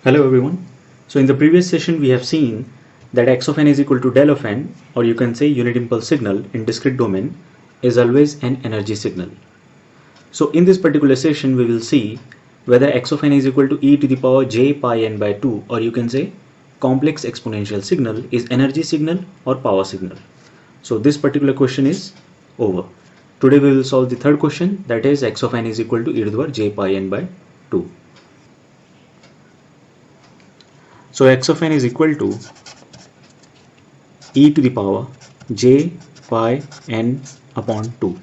Hello everyone. So in the previous session we have seen that x of n is equal to del of n, or you can say unit impulse signal in discrete domain, is always an energy signal. So in this particular session we will see whether x of n is equal to e to the power j pi n by 2, or you can say complex exponential signal, is energy signal or power signal. So this particular question is over. Today we will solve the third question, that is x of n is equal to e to the power j pi n by 2. So x of n is equal to e to the power j pi n upon 2.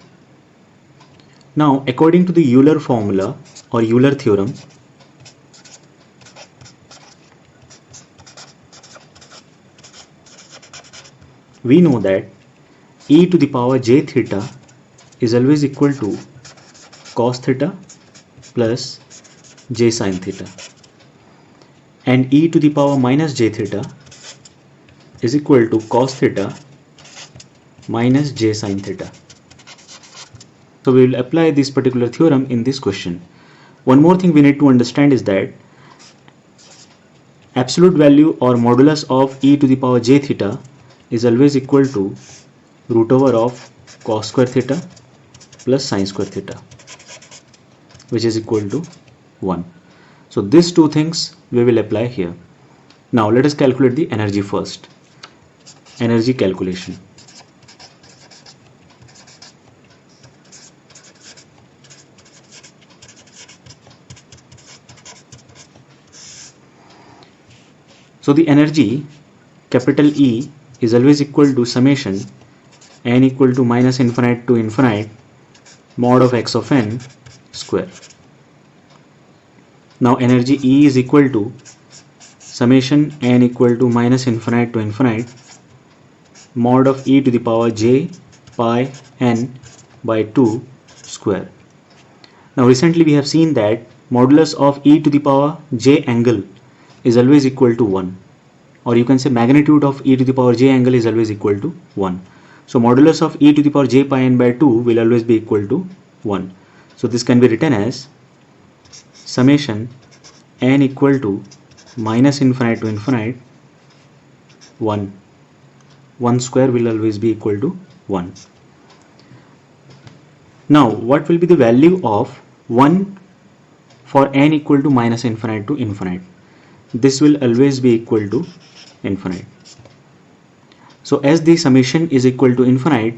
Now according to the Euler formula or Euler theorem, we know that e to the power j theta is always equal to cos theta plus j sin theta, and e to the power minus j theta is equal to cos theta minus j sin theta. So we will apply this particular theorem in this question. One more thing we need to understand is that absolute value or modulus of e to the power j theta is always equal to root over of cos square theta plus sin square theta, which is equal to 1. So these two things we will apply here. Now let us calculate the energy first. Energy calculation. So the energy capital E is always equal to summation n equal to minus infinite to infinite mod of x of n square. Now energy E is equal to summation n equal to minus infinite to infinite mod of e to the power j pi n by 2 square. Now recently we have seen that modulus of e to the power j angle is always equal to 1, or you can say magnitude of e to the power j angle is always equal to 1. So modulus of e to the power j pi n by 2 will always be equal to 1. So this can be written as summation n equal to minus infinite to infinite 1 square will always be equal to 1. Now what will be the value of 1 for n equal to minus infinite to infinite? This will always be equal to infinite. So as the summation is equal to infinite,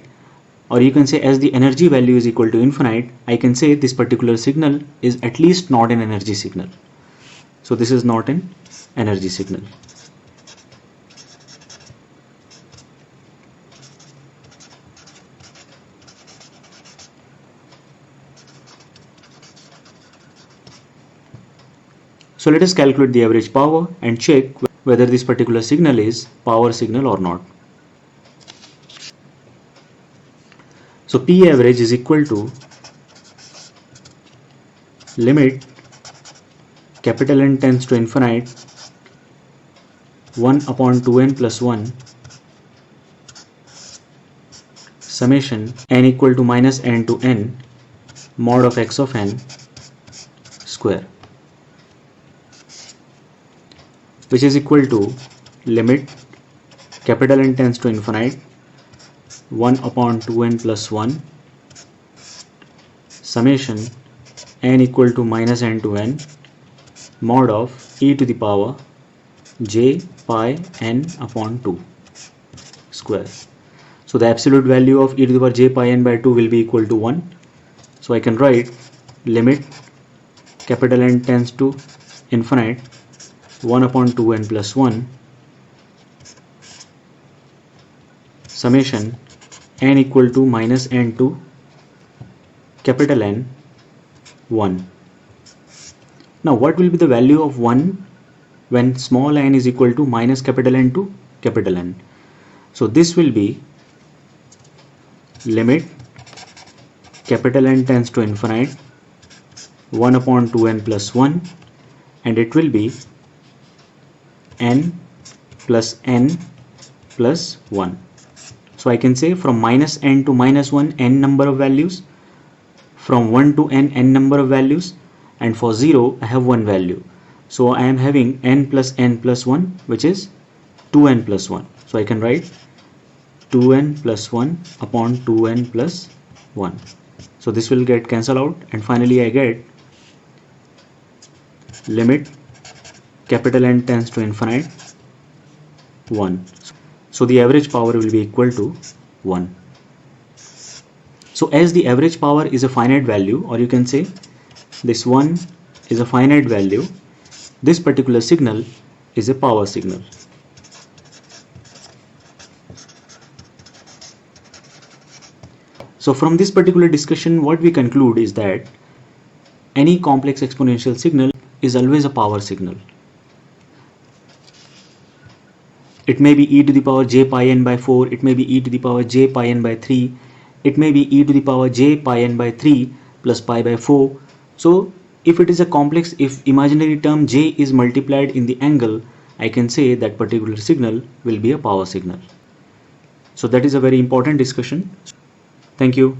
or you can say as the energy value is equal to infinite, I can say this particular signal is at least not an energy signal. So this is not an energy signal. So let us calculate the average power and check whether this particular signal is power signal or not. So P average is equal to limit capital N tends to infinite 1 upon 2n plus 1 summation n equal to minus n to n mod of x of n square, which is equal to limit capital N tends to infinite 1 upon 2n plus 1 summation n equal to minus n to n mod of e to the power j pi n upon 2 square. So the absolute value of e to the power j pi n by 2 will be equal to 1. So I can write limit capital N tends to infinite 1 upon 2n plus 1 summation n equal to minus n to capital N 1. Now what will be the value of 1 when small n is equal to minus capital N to capital N? So this will be limit capital N tends to infinite 1 upon 2n plus 1, and it will be n plus n plus 1. So I can say from minus n to minus 1 n number of values, from 1 to n number of values, and for 0 I have one value. So I am having n plus 1, which is 2n plus 1. So I can write 2n plus 1 upon 2n plus 1. So this will get cancelled out, and finally I get limit capital N tends to infinite 1. So the average power will be equal to 1. So as the average power is a finite value, or you can say this 1 is a finite value, this particular signal is a power signal. So from this particular discussion, what we conclude is that any complex exponential signal is always a power signal. It may be e to the power j pi n by 4, it may be e to the power j pi n by 3, it may be e to the power j pi n by 3 plus pi by 4. So if it is a complex, if imaginary term j is multiplied in the angle, I can say that particular signal will be a power signal. So that is a very important discussion. Thank you.